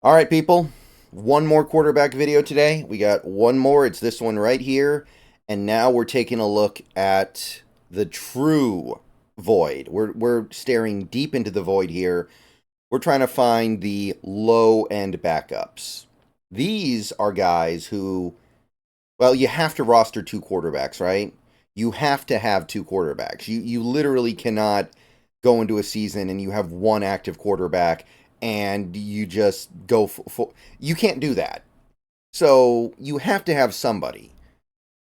All right, people. One more quarterback video today. We got one more. It's this one right here. And now we're taking a look at the true void. We're staring deep into the void here. We're trying to find the low-end backups. These are guys who, well, you have to roster two quarterbacks, right? You have to have two quarterbacks. You literally cannot go into a season and you have one active quarterback and you just go for you can't do that. So you have to have somebody.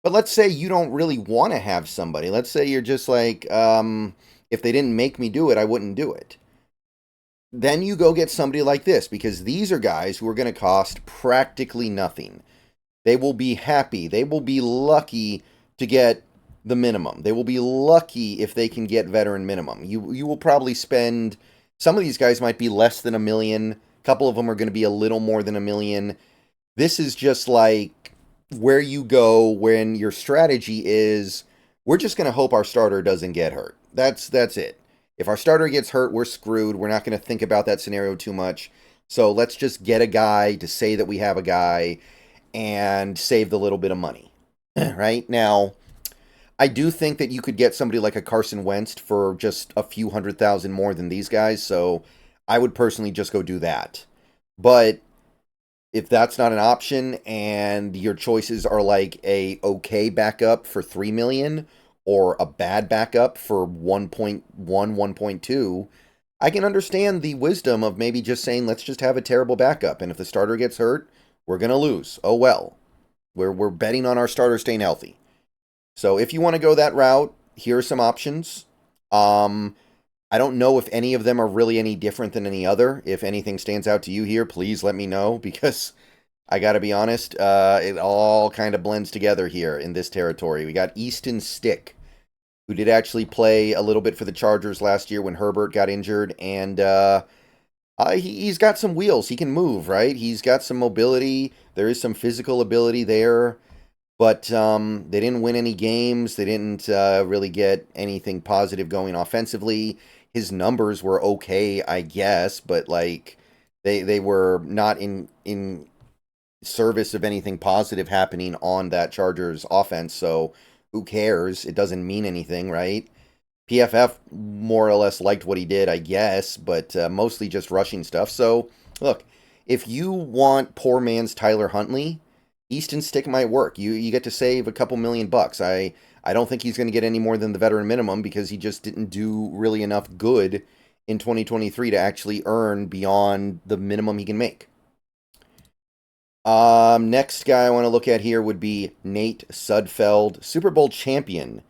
But let's say you don't really want to have somebody. Let's say you're just like, if they didn't make me do it, I wouldn't do it. Then you go get somebody like this because these are guys who are going to cost practically nothing. They will be happy. They will be lucky to get the minimum. They will be lucky if they can get veteran minimum. You will probably spend, some of these guys might be less than $1 million. A couple of them are going to be a little more than $1 million. This is just like where you go when your strategy is, we're just going to hope our starter doesn't get hurt. That's it. If our starter gets hurt, we're screwed. We're not going to think about that scenario too much. So let's just get a guy to say that we have a guy and save the little bit of money. Right? Now, I do think that you could get somebody like a Carson Wentz for just a few $100,000 more than these guys, so I would personally just go do that. But if that's not an option and your choices are like a okay backup for $3 million or a bad backup for 1.1, 1.2, I can understand the wisdom of maybe just saying let's just have a terrible backup, and if the starter gets hurt, we're going to lose. Oh well. We're betting on our starter staying healthy. So if you want to go that route, here are some options. I don't know if any of them are really any different than any other. If anything stands out to you here, please let me know because I got to be honest, it all kind of blends together here in this territory. We got Easton Stick, who did actually play a little bit for the Chargers last year when Herbert got injured, and he's got some wheels. He can move, right? He's got some mobility. There is some physical ability there. But they didn't win any games. They didn't really get anything positive going offensively. His numbers were okay, I guess, but like they were not in service of anything positive happening on that Chargers offense. So who cares? It doesn't mean anything, right? PFF more or less liked what he did, I guess, but mostly just rushing stuff. So look, if you want poor man's Tyler Huntley, Easton Stick might work. You get to save a couple $1,000,000. I don't think he's going to get any more than the veteran minimum because he just didn't do really enough good in 2023 to actually earn beyond the minimum he can make. Next guy I want to look at here would be Nate Sudfeld, Super Bowl champion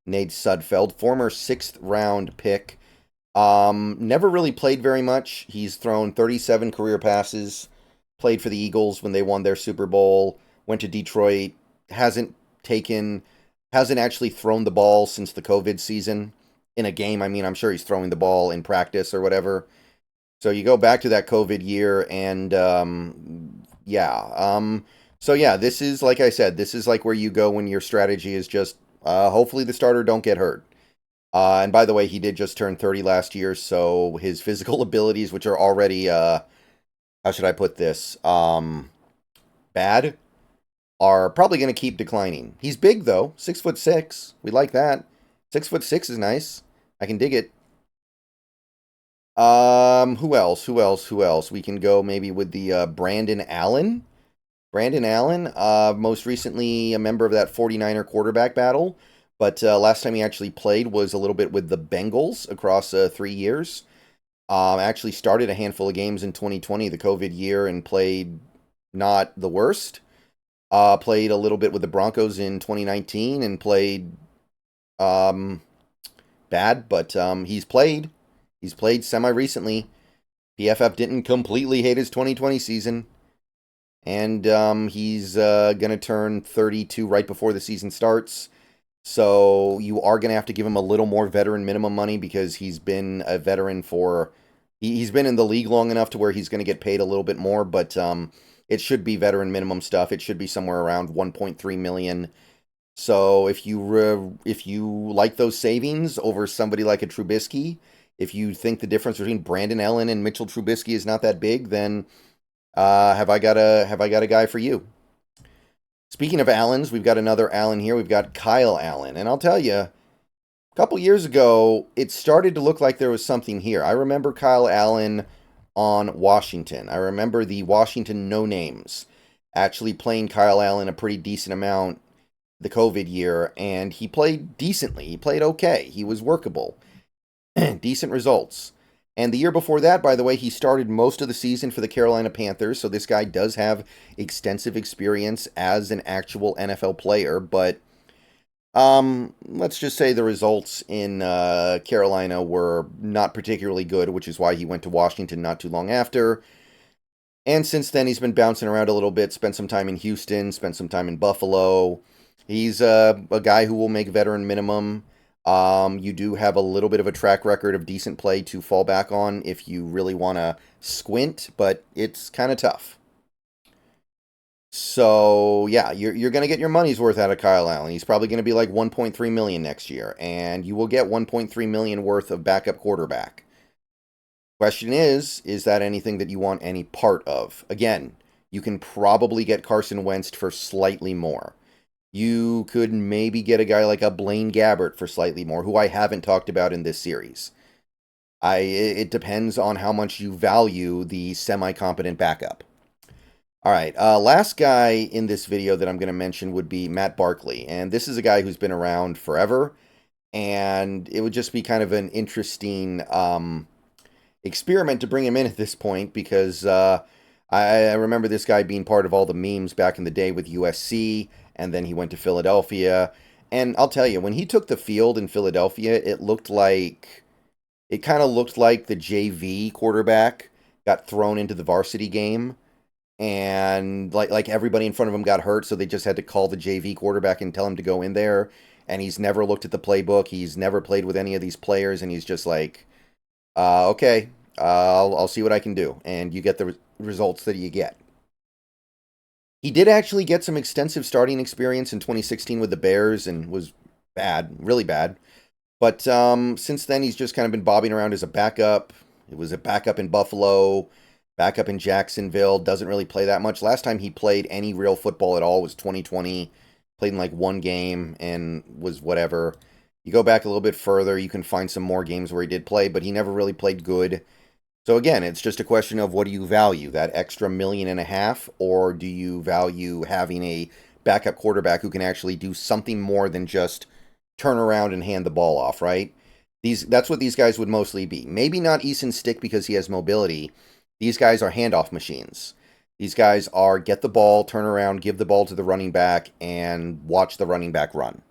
Nate Sudfeld, former 6th round pick. Never really played very much. He's thrown 37 career passes, played for the Eagles when they won their Super Bowl, went to Detroit, hasn't actually thrown the ball since the COVID season in a game. I mean, I'm sure he's throwing the ball in practice or whatever. So you go back to that COVID year and, so yeah, this is, like I said, this is like where you go when your strategy is just, hopefully the starter don't get hurt. And by the way, he did just turn 30 last year, so his physical abilities, which are already, how should I put this, bad, are probably going to keep declining. He's big though, 6'6". We like that. 6'6" is nice. I can dig it. Who else? Who else? Who else? We can go maybe with the Brandon Allen. Brandon Allen, most recently a member of that 49er quarterback battle, but last time he actually played was a little bit with the Bengals across 3 years. Actually started a handful of games in 2020, the COVID year, and played not the worst. Played a little bit with the Broncos in 2019 and played bad, but he's played. He's played semi-recently. PFF didn't completely hate his 2020 season. And he's going to turn 32 right before the season starts. So you are going to have to give him a little more veteran minimum money because he's been a veteran for... He's been in the league long enough to where he's going to get paid a little bit more, but it should be veteran minimum stuff. It should be somewhere around 1.3 million. So if you like those savings over somebody like a Trubisky, if you think the difference between Brandon Allen and Mitchell Trubisky is not that big, then Have I got a guy for you? Speaking of Allens, we've got another Allen here. We've got Kyle Allen, and I'll tell you, a couple years ago, it started to look like there was something here. I remember Kyle Allen on Washington. I remember the Washington No Names actually playing Kyle Allen a pretty decent amount the COVID year, and he played decently. He played okay. He was workable. Decent results. And the year before that, by the way, he started most of the season for the Carolina Panthers, so this guy does have extensive experience as an actual NFL player, but let's just say the results in Carolina were not particularly good, which is why he went to Washington not too long after. And since then, he's been bouncing around a little bit, spent some time in Houston, spent some time in Buffalo. He's a guy who will make veteran minimum. You do have a little bit of a track record of decent play to fall back on if you really want to squint, but it's kind of tough. So, yeah, you're going to get your money's worth out of Kyle Allen. He's probably going to be like 1.3 million next year, and you will get 1.3 million worth of backup quarterback. Question is that anything that you want any part of? Again, you can probably get Carson Wentz for slightly more. You could maybe get a guy like a Blaine Gabbert for slightly more, who I haven't talked about in this series. It depends on how much you value the semi-competent backup. All right, last guy in this video that I'm going to mention would be Matt Barkley, and this is a guy who's been around forever, and it would just be kind of an interesting experiment to bring him in at this point because I remember this guy being part of all the memes back in the day with USC, and then he went to Philadelphia. And I'll tell you, when he took the field in Philadelphia, it kind of looked like the JV quarterback got thrown into the varsity game, and like everybody in front of him got hurt, so they just had to call the JV quarterback and tell him to go in there. And he's never looked at the playbook. He's never played with any of these players, and he's just like, okay, I'll see what I can do. And you get the results that you get. He did actually get some extensive starting experience in 2016 with the Bears and was bad, really bad. But since then, he's just kind of been bobbing around as a backup. It was a backup in Buffalo, backup in Jacksonville, doesn't really play that much. Last time he played any real football at all was 2020. Played in like one game and was whatever. You go back a little bit further, you can find some more games where he did play, but he never really played good. So again, it's just a question of what do you value, that extra $1.5 million, or do you value having a backup quarterback who can actually do something more than just turn around and hand the ball off, right? That's what these guys would mostly be. Maybe not Easton Stick because he has mobility. These guys are handoff machines. These guys are get the ball, turn around, give the ball to the running back, and watch the running back run.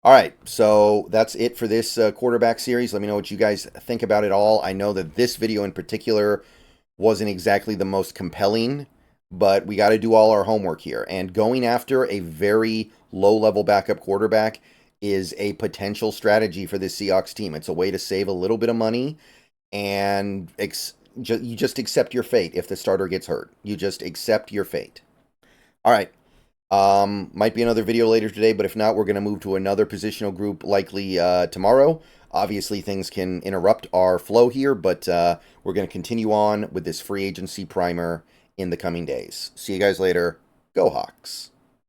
All right, so that's it for this quarterback series. Let me know what you guys think about it all. I know that this video in particular wasn't exactly the most compelling, but we got to do all our homework here. And going after a very low-level backup quarterback is a potential strategy for this Seahawks team. It's a way to save a little bit of money, and you just accept your fate if the starter gets hurt. You just accept your fate. All right. Might be another video later today, but if not, we're going to move to another positional group likely tomorrow. Obviously, things can interrupt our flow here, but we're going to continue on with this free agency primer in the coming days. See you guys later. Go Hawks.